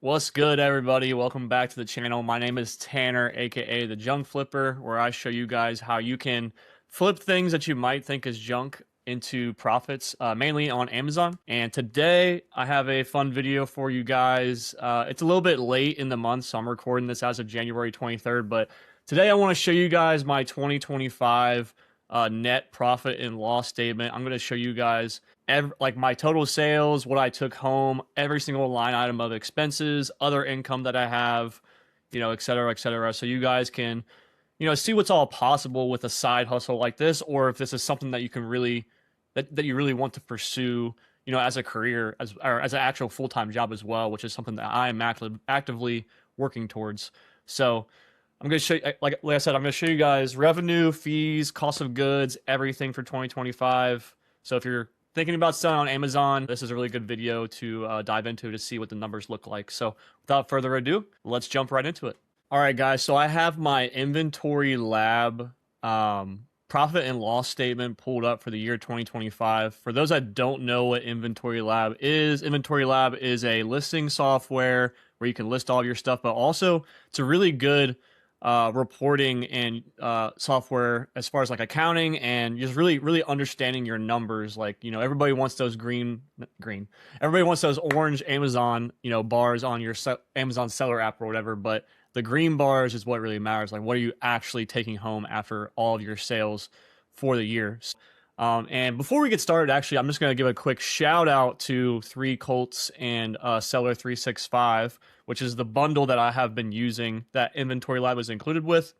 What's good, everybody? Welcome back to the channel. My name is Tanner, aka the Junk Flipper, where I show you guys how you can flip things that you might think is junk into profits, mainly on Amazon. And today I have a fun video for you guys. It's a little bit late in the month, so I'm recording this as of January 23rd. But today I want to show you guys my 2025 net profit and loss statement. I'm going to show you guys like my total sales, what I took home, every single line item of expenses, other income that I have, et cetera, et cetera. So you guys can, see what's all possible with a side hustle like this, or if this is something that you can really, that you really want to pursue, as a career, or as an actual full-time job as well, which is something that I am actively working towards. So I'm going to show you, like I said, I'm going to show you guys revenue, fees, cost of goods, everything for 2025. So if you're thinking about selling on Amazon, this is a really good video to dive into to see what the numbers look like. So without further ado, let's jump right into it. All right, guys. So I have my Inventory Lab profit and loss statement pulled up for the year 2025. For those that don't know what Inventory Lab is a listing software where you can list all of your stuff, but also it's a really good reporting and software as far as like accounting and just really understanding your numbers. Like, everybody wants those everybody wants those orange Amazon, bars on your Amazon seller app or whatever, but the green bars is what really matters. Like, what are you actually taking home after all of your sales for the year? And before we get started, actually, I'm just going to give a quick shout out to 3Colts and Seller 365, which is the bundle that I have been using that Inventory Lab is included with.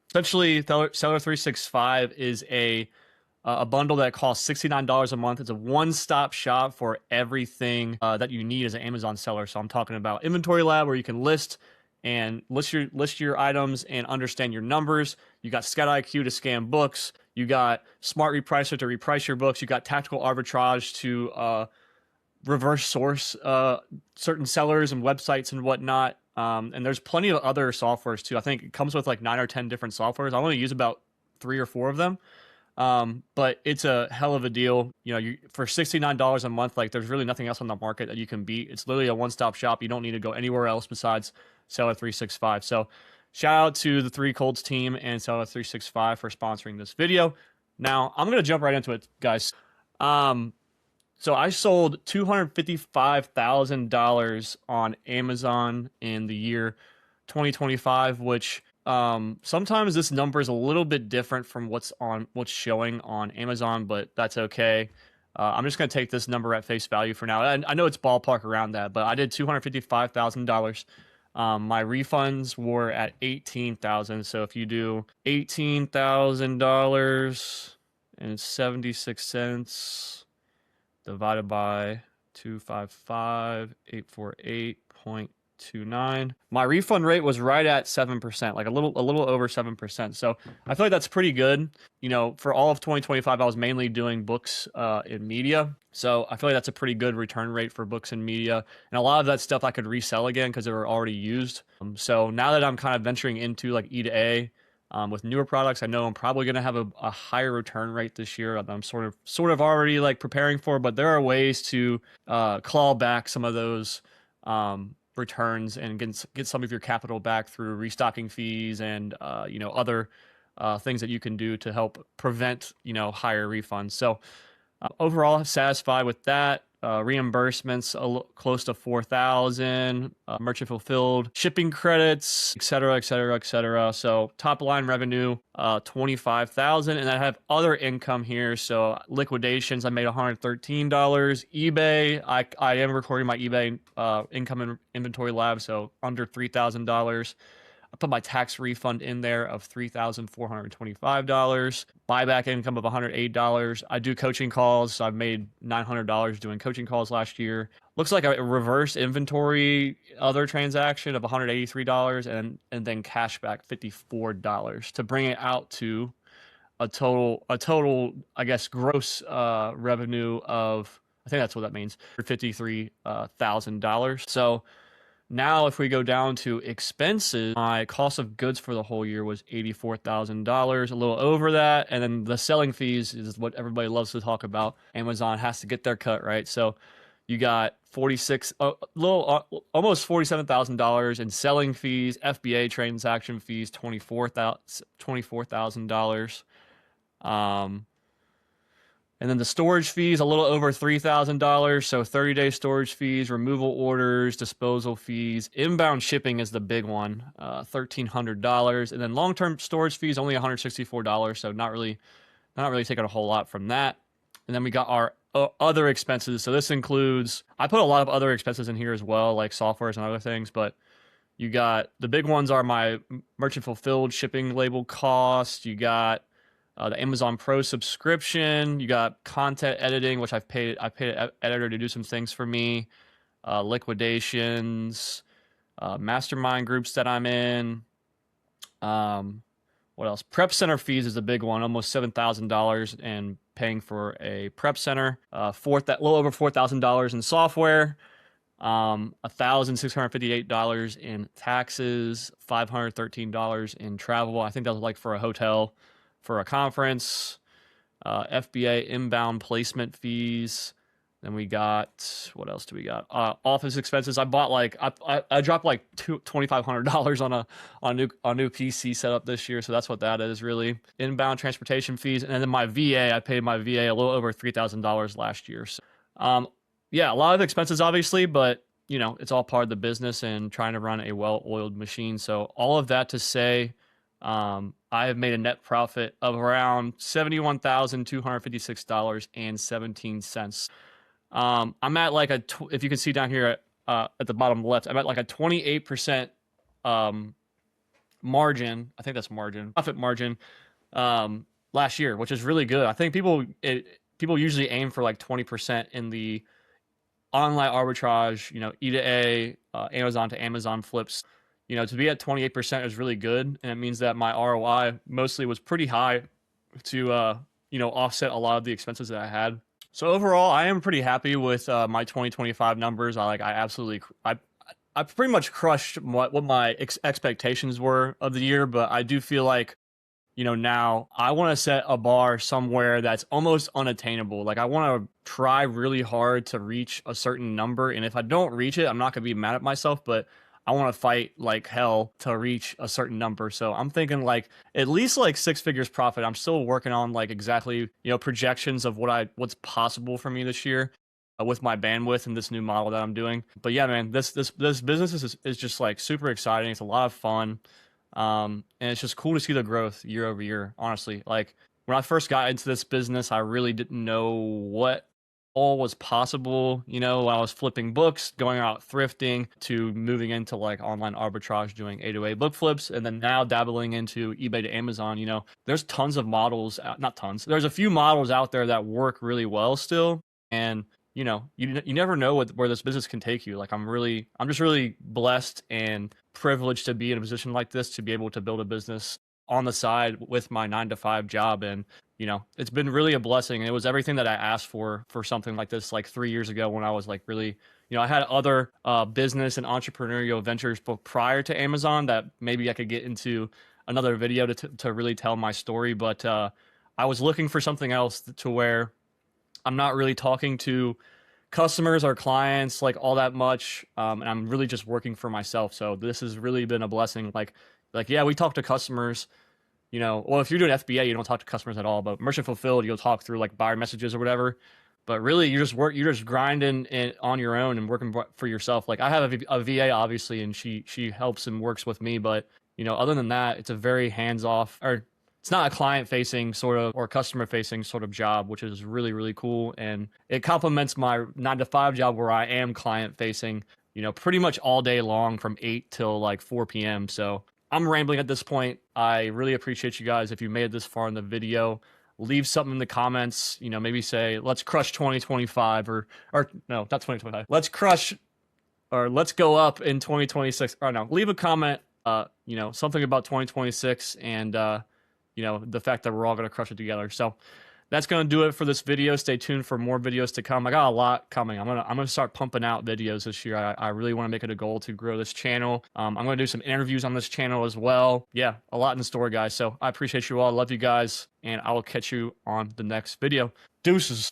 Essentially, Seller 365 is a bundle that costs $69 a month. It's a one-stop shop for everything that you need as an Amazon seller. So I'm talking about Inventory Lab, where you can list your items and understand your numbers. You got Scout IQ to scan books. You got Smart Repricer to reprice your books. You got Tactical Arbitrage to reverse source certain sellers and websites and whatnot. And there's plenty of other softwares too. I think it comes with like 9 or 10 different softwares. I only use about 3 or 4 of them. But it's a hell of a deal. For $69 a month, like there's really nothing else on the market that you can beat. It's literally a one-stop shop. You don't need to go anywhere else besides Seller 365. So shout out to the 3Colts team and Seller 365 for sponsoring this video. Now I'm going to jump right into it, guys. So I sold $255,000 on Amazon in the year 2025, which sometimes this number is a little bit different from what's showing on Amazon, but that's okay. I'm just going to take this number at face value for now. I know it's ballpark around that, but I did $255,000. My refunds were at $18,000. So if you do $18,000.76 divided by 255,848.29. My refund rate was right at 7%, like a little over 7%. So I feel like that's pretty good. For all of 2025, I was mainly doing books in media. So I feel like that's a pretty good return rate for books and media. And a lot of that stuff I could resell again because they were already used. So now that I'm kind of venturing into like E to A, with newer products, I know I'm probably going to have a higher return rate this year that I'm sort of already like preparing for, but there are ways to claw back some of those returns and get some of your capital back through restocking fees and other things that you can do to help prevent higher refunds. So overall, satisfied with that. Reimbursements close to 4,000, merchant fulfilled shipping credits, et cetera, et cetera, et cetera. So top line revenue, 25,000, and I have other income here. So liquidations, I made $113. eBay, I am recording my eBay income in Inventory Lab, so under $3,000. I put my tax refund in there of $3,425. Buyback income of $108. I do coaching calls. So I've made $900 doing coaching calls last year. Looks like a reverse inventory other transaction of $183 and then cash back $54 to bring it out to a total, I guess, gross revenue of, I think that's what that means, $53,000. So now, if we go down to expenses, my cost of goods for the whole year was $84,000, a little over that. And then the selling fees is what everybody loves to talk about. Amazon has to get their cut, right? So You got 46, almost $47,000 in selling fees, FBA transaction fees, $24,000. And then the storage fees, a little over $3,000. So 30-day storage fees, removal orders, disposal fees. Inbound shipping is the big one, $1,300. And then long-term storage fees, only $164. So not really taking a whole lot from that. And then we got our other expenses. So this includes, I put a lot of other expenses in here as well, like softwares and other things. But you got the big ones are my merchant fulfilled shipping label cost. You got the Amazon Pro subscription. You got content editing, which I paid an editor to do some things for me. Liquidations, mastermind groups that I'm in. What else? Prep center fees is a big one, almost $7,000, and paying for a prep center. A little over $4,000 in software. $1,658 in taxes. $513 in travel. I think that was like for a hotel, for a conference. FBA inbound placement fees. Then we got, what else do we got? Office expenses. I bought I dropped like $2,500 on a new PC setup this year, so that's what that is really. Inbound transportation fees, and then my VA. I paid my VA a little over $3,000 last year. So, yeah, a lot of expenses obviously, but you know it's all part of the business and trying to run a well-oiled machine. So all of that to say, I have made a net profit of around $71,256.17. I'm at like if you can see down here at the bottom left, I'm at like a 28% margin. I think that's profit margin last year, which is really good. I think people usually aim for like 20% in the online arbitrage, you know, E to A, Amazon to Amazon flips. You know, to be at 28% is really good, and it means that my ROI mostly was pretty high to you know, offset a lot of the expenses that I had. So overall, I am pretty happy with my 2025 numbers. I pretty much crushed what my expectations were of the year, but I do feel like, you know, now I want to set a bar somewhere that's almost unattainable. Like I want to try really hard to reach a certain number, and if I don't reach it, I'm not going to be mad at myself, but I want to fight like hell to reach a certain number. So I'm thinking like at least like 6 figures profit. I'm still working on like exactly, you know, projections of what's possible for me this year with my bandwidth and this new model that I'm doing. But yeah, man, this business is just like super exciting. It's a lot of fun. And it's just cool to see the growth year over year, honestly. Like when I first got into this business, I really didn't know what all was possible, you know. I was flipping books, going out thrifting, to moving into like online arbitrage, doing A2A book flips, and then now dabbling into eBay to Amazon. You know, there's tons of models, not tons, there's a few models out there that work really well still, and you know, you never know where this business can take you. Like I'm just really blessed and privileged to be in a position like this, to be able to build a business on the side with my 9-to-5 job. And you know, it's been really a blessing. It was everything that I asked for something like this, like 3 years ago, when I was like really, you know, I had other business and entrepreneurial ventures prior to Amazon that maybe I could get into another video to really tell my story. But I was looking for something else to where I'm not really talking to customers or clients like all that much, and I'm really just working for myself. So this has really been a blessing. Like yeah, we talk to customers. You know, well, if you're doing FBA, you don't talk to customers at all. But merchant fulfilled, you'll talk through like buyer messages or whatever. But really, you're just grinding on your own and working for yourself. Like I have a VA, obviously, and she helps and works with me. But you know, other than that, it's a very hands off, or it's not a client facing sort of or customer facing sort of job, which is really, really cool. And it complements my 9-to-5 job where I am client facing, you know, pretty much all day long from 8 till like 4 p.m. So I'm rambling at this point. I really appreciate you guys. If you made it this far in the video, leave something in the comments, you know, maybe say, let's crush 2025 or no, not 2025. Let's crush, or let's go up in 2026. Or no, leave a comment, you know, something about 2026 and, you know, the fact that we're all going to crush it together. So that's going to do it for this video. Stay tuned for more videos to come. I got a lot coming. I'm gonna start pumping out videos this year. I really want to make it a goal to grow this channel. I'm going to do some interviews on this channel as well. Yeah, a lot in store, guys. So I appreciate you all. Love you guys. And I will catch you on the next video. Deuces.